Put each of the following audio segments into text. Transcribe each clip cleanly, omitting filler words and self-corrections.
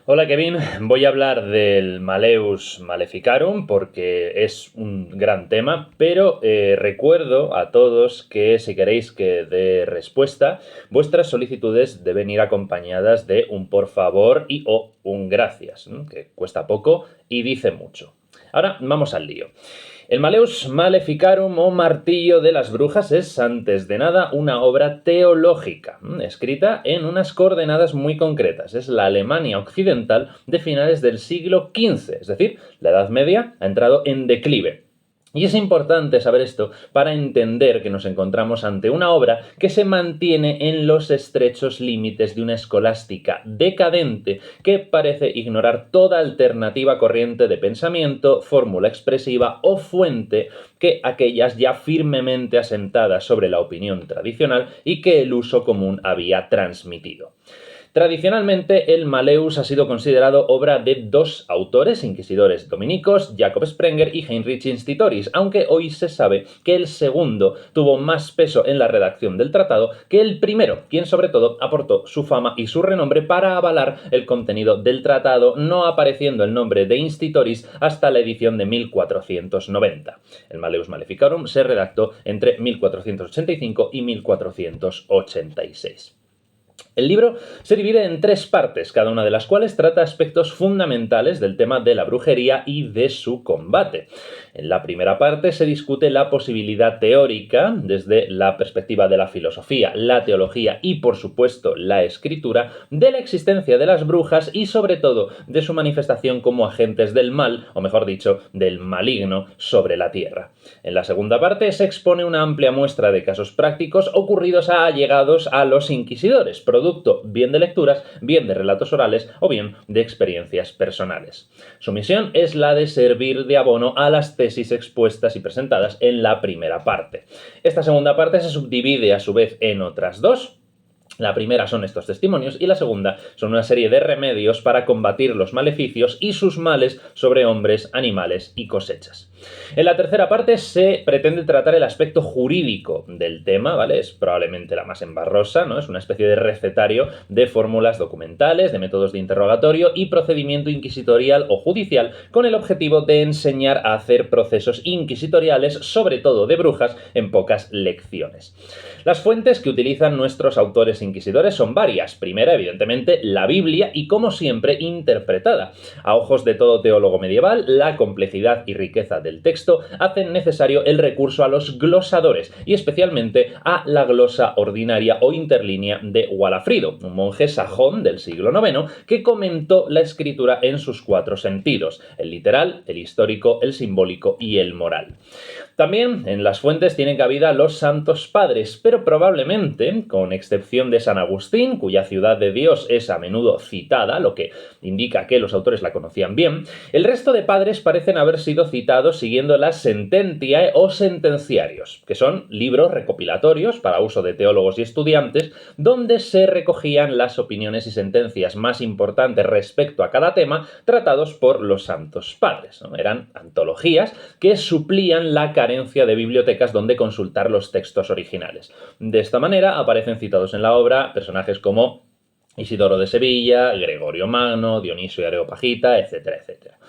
Hola Kevin, voy a hablar del Malleus Maleficarum porque es un gran tema, pero recuerdo a todos que si queréis que dé respuesta, vuestras solicitudes deben ir acompañadas de un por favor y o un gracias, ¿no? Que cuesta poco y dice mucho. Ahora vamos al lío. El Malleus Maleficarum o Martillo de las Brujas es, antes de nada, una obra teológica, escrita en unas coordenadas muy concretas. Es la Alemania occidental de finales del siglo XV, es decir, la Edad Media ha entrado en declive. Y es importante saber esto para entender que nos encontramos ante una obra que se mantiene en los estrechos límites de una escolástica decadente que parece ignorar toda alternativa corriente de pensamiento, fórmula expresiva o fuente que aquellas ya firmemente asentadas sobre la opinión tradicional y que el uso común había transmitido. Tradicionalmente, el Malleus ha sido considerado obra de dos autores inquisidores dominicos, Jacob Sprenger y Heinrich Institoris, aunque hoy se sabe que el segundo tuvo más peso en la redacción del tratado que el primero, quien sobre todo aportó su fama y su renombre para avalar el contenido del tratado, no apareciendo el nombre de Institoris hasta la edición de 1490. El Malleus Maleficarum se redactó entre 1485 y 1486. El libro se divide en tres partes, cada una de las cuales trata aspectos fundamentales del tema de la brujería y de su combate. En la primera parte se discute la posibilidad teórica, desde la perspectiva de la filosofía, la teología y, por supuesto, la escritura, de la existencia de las brujas y, sobre todo, de su manifestación como agentes del mal, o mejor dicho, del maligno, sobre la tierra. En la segunda parte se expone una amplia muestra de casos prácticos ocurridos a allegados a los inquisidores, producto bien de lecturas, bien de relatos orales o bien de experiencias personales. Su misión es la de servir de abono a las tesis expuestas y presentadas en la primera parte. Esta segunda parte se subdivide a su vez en otras dos. La primera son estos testimonios y la segunda son una serie de remedios para combatir los maleficios y sus males sobre hombres, animales y cosechas. En la tercera parte se pretende tratar el aspecto jurídico del tema, ¿vale? Es probablemente la más embarrosa, ¿no? Es una especie de recetario de fórmulas documentales, de métodos de interrogatorio y procedimiento inquisitorial o judicial con el objetivo de enseñar a hacer procesos inquisitoriales, sobre todo de brujas, en pocas lecciones. Las fuentes que utilizan nuestros autores inquisidores son varias. Primera, evidentemente, la Biblia y, como siempre, interpretada. A ojos de todo teólogo medieval, la complejidad y riqueza del texto hacen necesario el recurso a los glosadores y especialmente a la glosa ordinaria o interlínea de Walafrido, un monje sajón del siglo IX que comentó la escritura en sus cuatro sentidos: el literal, el histórico, el simbólico y el moral. También en las fuentes tienen cabida los santos padres, pero probablemente, con excepción de San Agustín, cuya ciudad de Dios es a menudo citada, lo que indica que los autores la conocían bien, el resto de padres parecen haber sido citados siguiendo las Sententiae o sentenciarios, que son libros recopilatorios para uso de teólogos y estudiantes, donde se recogían las opiniones y sentencias más importantes respecto a cada tema tratados por los santos padres, ¿no? Eran antologías que suplían la carencia de bibliotecas donde consultar los textos originales. De esta manera aparecen citados en la obra personajes como Isidoro de Sevilla, Gregorio Magno, Dionisio y Areopagita, etcétera, etcétera.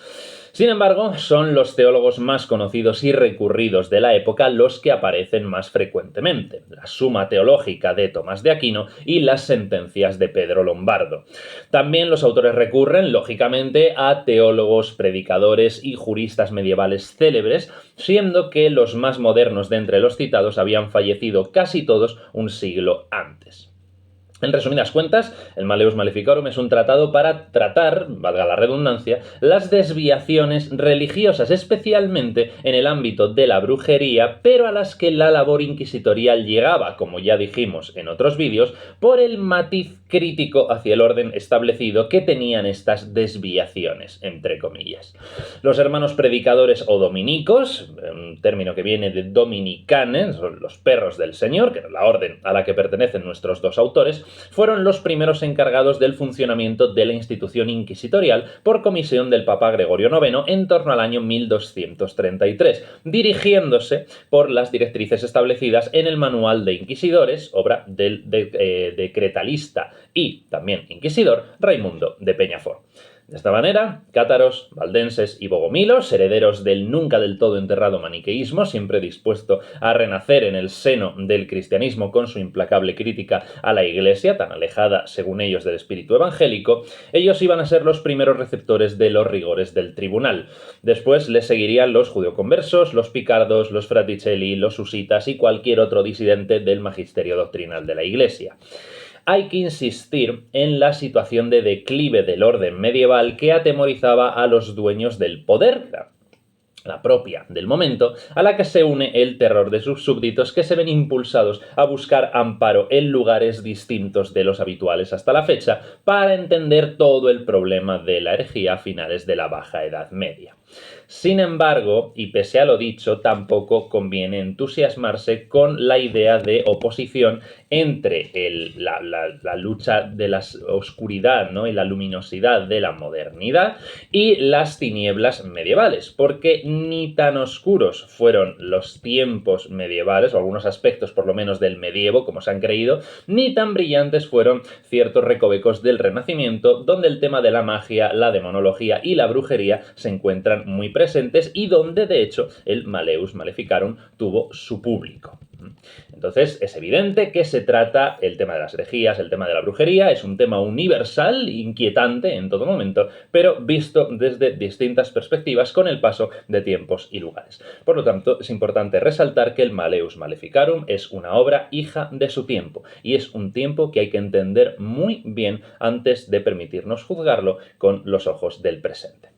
Sin embargo, son los teólogos más conocidos y recurridos de la época los que aparecen más frecuentemente: la Suma Teológica de Tomás de Aquino y las Sentencias de Pedro Lombardo. También los autores recurren, lógicamente, a teólogos, predicadores y juristas medievales célebres, siendo que los más modernos de entre los citados habían fallecido casi todos un siglo antes. En resumidas cuentas, el Malleus Maleficarum es un tratado para tratar, valga la redundancia, las desviaciones religiosas, especialmente en el ámbito de la brujería, pero a las que la labor inquisitorial llegaba, como ya dijimos en otros vídeos, por el matiz crítico hacia el orden establecido que tenían estas desviaciones, entre comillas. Los hermanos predicadores o dominicos, un término que viene de dominicanes, son los perros del Señor, que es la orden a la que pertenecen nuestros dos autores, fueron los primeros encargados del funcionamiento de la institución inquisitorial por comisión del Papa Gregorio IX en torno al año 1233, dirigiéndose por las directrices establecidas en el Manual de Inquisidores, obra del decretalista y también inquisidor Raimundo de Peñafort. De esta manera, cátaros, valdenses y bogomilos, herederos del nunca del todo enterrado maniqueísmo, siempre dispuesto a renacer en el seno del cristianismo con su implacable crítica a la Iglesia, tan alejada, según ellos, del espíritu evangélico, ellos iban a ser los primeros receptores de los rigores del tribunal. Después les seguirían los judeoconversos, los picardos, los fraticelli, los husitas y cualquier otro disidente del magisterio doctrinal de la Iglesia. Hay que insistir en la situación de declive del orden medieval que atemorizaba a los dueños del poder, la propia del momento, a la que se une el terror de sus súbditos que se ven impulsados a buscar amparo en lugares distintos de los habituales hasta la fecha para entender todo el problema de la herejía a finales de la Baja Edad Media. Sin embargo, y pese a lo dicho, tampoco conviene entusiasmarse con la idea de oposición entre la lucha de la oscuridad, ¿no?, y la luminosidad de la modernidad y las tinieblas medievales, porque ni tan oscuros fueron los tiempos medievales, o algunos aspectos por lo menos del medievo, como se han creído, ni tan brillantes fueron ciertos recovecos del Renacimiento, donde el tema de la magia, la demonología y la brujería se encuentran muy presentes y donde, de hecho, el Malleus Maleficarum tuvo su público. Entonces, es evidente que se trata el tema de las herejías, el tema de la brujería, es un tema universal, inquietante en todo momento, pero visto desde distintas perspectivas con el paso de tiempos y lugares. Por lo tanto, es importante resaltar que el Malleus Maleficarum es una obra hija de su tiempo, y es un tiempo que hay que entender muy bien antes de permitirnos juzgarlo con los ojos del presente.